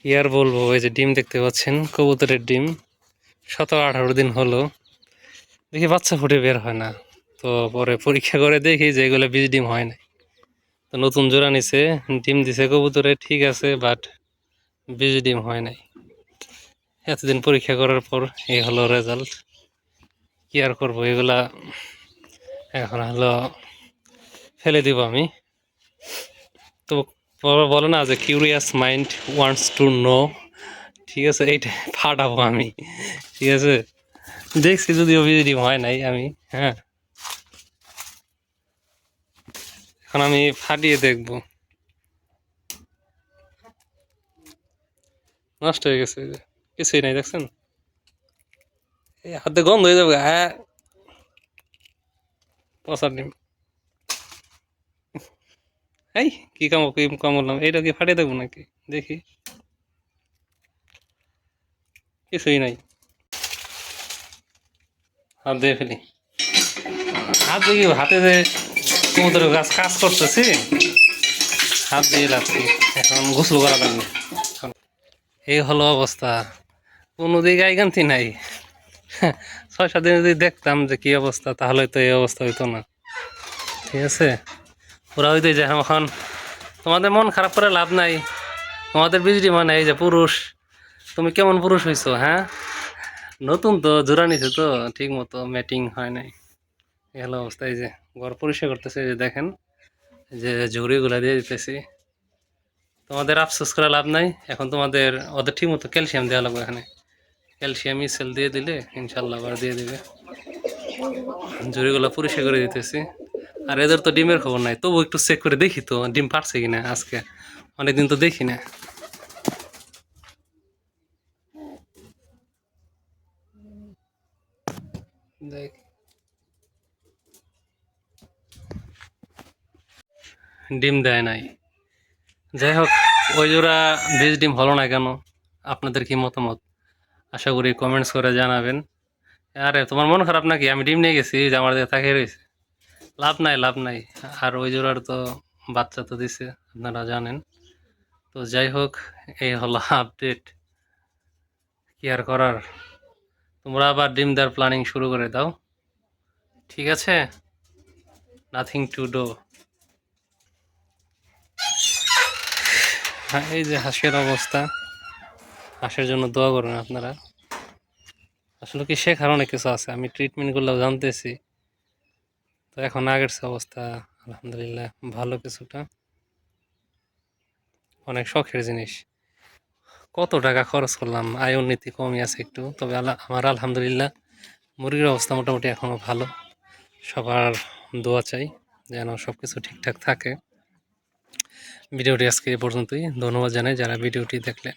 কি আর বলবো, ওই যে ডিম দেখতে পাচ্ছেন, কবুতরের ডিম। 17-18 দিন হলো, দেখি বাচ্চা ফুটে বের হয় না। তো পরে পরীক্ষা করে দেখি যে এগুলো বীজ ডিম হয় না। তো নতুন জোড়া নিছে, ডিম দিছে কবুতরে, ঠিক আছে, বাট বীজ ডিম হয় নাই। এতদিন পরীক্ষা করার পর এই হলো রেজাল্ট। কি আর করবো, এগুলা এখন হলো ফেলে দিব আমি। তো বলো না যে curious mind wants to know, ঠিক আছে, এইটা ফাটাবো আমি, ঠিক আছে। দেখছি যদিও ভিজিটিভ হয় নাই আমি, হ্যাঁ, এখন আমি ফাটিয়ে দেখবো। নষ্ট হয়ে গেছে, কিছুই নাই, দেখছেন, এই হাতে গন্ধ হয়ে যাবে। হ্যাঁ, পচার ডিম। এই কি কাম করলাম, এইটা কি ফাটিয়ে দেখবো নাকি, দেখি। কিছুই নাই, হাত দিয়ে ফেলি। হাত দিয়ে হাতে যে কবুতরের গাছ কাজ করতেছি, হাত দিয়ে রাখছি। এখন গোসল করা লাগবে। এই হলো অবস্থা, কোনো দিকে আইগান্তি নাই। 6-7 দিন যদি দেখতাম যে কি অবস্থা, তাহলে তো এই অবস্থা হইতো না, ঠিক আছে। ওরা হইতে যে এখন তোমাদের মন খারাপ করে লাভ নাই, তোমাদের বিজলি মানে এই যে পুরুষ, তুমি কেমন পুরুষ হইছো, হ্যাঁ। নতুন তো জোড়া নিছে, তো ঠিক মতো ম্যাটিং হয় নাই। এই হলো অবস্থা। এই যে ঘর পরিষ্কার করতেছে, এই যে দেখেন, যে ঝুড়িগুলা দিয়ে দিতেছি। তোমাদের আফসোস করে লাভ নাই, এখন তোমাদের ওদের ঠিক মতো ক্যালসিয়াম দেওয়া লাগবে। এখানে ক্যালসিয়াম ইসেল দিয়ে দিলে ইনশাল্লাহ আবার দিয়ে দিবে। ঝুড়িগুলো পরিষ্কার করে দিতেছি। আর এদের তো ডিমের খবর নাই, তবু একটু চেক করে দেখি তো ডিম পারছে কিনা আজকে, অনেকদিন তো দেখি না। দেখ, ডিম দেয় নাই। যাই হোক, ওই জোড়া বীজ ডিম হলো না কেন, আপনাদের কি মতামত আশা করি কমেন্টস করে জানাবেন। আরে তোমার মন খারাপ নাকি, আমি ডিম নিয়ে গেছি, যে আমার দিকে তাকিয়ে রয়েছে। লাভ নাই, লাভ নাই। আর ওই জোড়ার তো বাচ্চা তো দিছে, আপনারা জানেন। তো যাই হোক, এই হলো আপডেট, কি আর করার। তোমরা আবার ডিম দেওয়ার প্ল্যানিং শুরু করে দাও, ঠিক আছে, নাথিং টু ডু। হ্যাঁ, এই যে হাঁসের অবস্থা, হাঁসের জন্য দোয়া করুন আপনারা। আসলে কি শেখার অনেক কিছু আছে, আমি ট্রিটমেন্টগুলো জানতেছি। তো এখন আগের চেয়ে অবস্থা আলহামদুলিল্লাহ ভালো কিছুটা, অনেক শখের জিনিস। কত টাকা খরচ করলাম, আয় উন্নতি কমই আছে একটু, তবে আমার আলহামদুলিল্লাহ মুরগির অবস্থা মোটামুটি এখনও ভালো। সবার দোয়া চাই যেন সব কিছু ঠিকঠাক থাকে। ভিডিওটি আজকে এ পর্যন্তই, ধন্যবাদ জানাই যারা ভিডিওটি দেখলেন।